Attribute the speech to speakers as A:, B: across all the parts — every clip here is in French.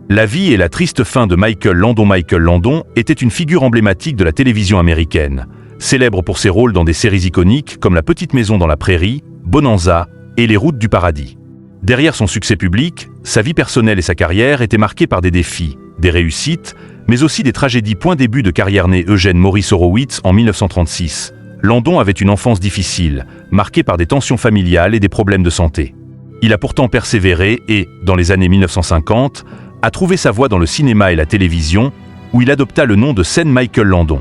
A: La vie et la triste fin de Michael Landon. Michael Landon était une figure emblématique de la télévision américaine, célèbre pour ses rôles dans des séries iconiques comme La Petite Maison dans la Prairie, Bonanza et Les Routes du Paradis. Derrière son succès public, sa vie personnelle et sa carrière étaient marquées par des défis, des réussites, mais aussi des tragédies. Début de carrière. Né Eugene Maurice Horowitz en 1936. Landon avait une enfance difficile, marquée par des tensions familiales et des problèmes de santé. Il a pourtant persévéré et, dans les années 1950, a trouvé sa voie dans le cinéma et la télévision, où il adopta le nom de scène Michael Landon.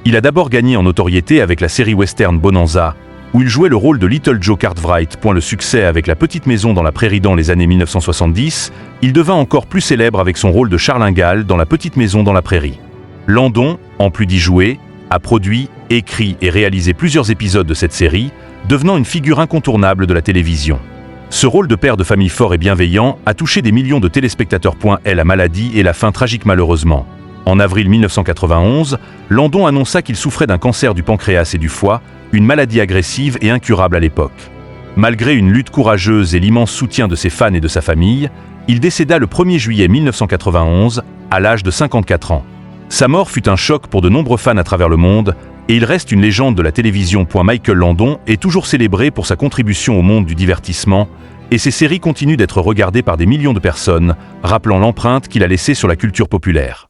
A: Il a d'abord gagné en notoriété avec la série western Bonanza, où il jouait le rôle de Little Joe Cartwright. Le succès avec La Petite Maison dans la Prairie. Dans les années 1970, il devint encore plus célèbre avec son rôle de Charles Ingalls dans La Petite Maison dans la Prairie. Landon, en plus d'y jouer, a produit, écrit et réalisé plusieurs épisodes de cette série, devenant une figure incontournable de la télévision. Ce rôle de père de famille fort et bienveillant a touché des millions de téléspectateurs. La maladie et la fin tragique. Malheureusement. En avril 1991, Landon annonça qu'il souffrait d'un cancer du pancréas et du foie, une maladie agressive et incurable à l'époque. Malgré une lutte courageuse et l'immense soutien de ses fans et de sa famille, il décéda le 1er juillet 1991, à l'âge de 54 ans. Sa mort fut un choc pour de nombreux fans à travers le monde, et il reste une légende de la télévision. Michael Landon est toujours célébré pour sa contribution au monde du divertissement, et ses séries continuent d'être regardées par des millions de personnes, rappelant l'empreinte qu'il a laissée sur la culture populaire.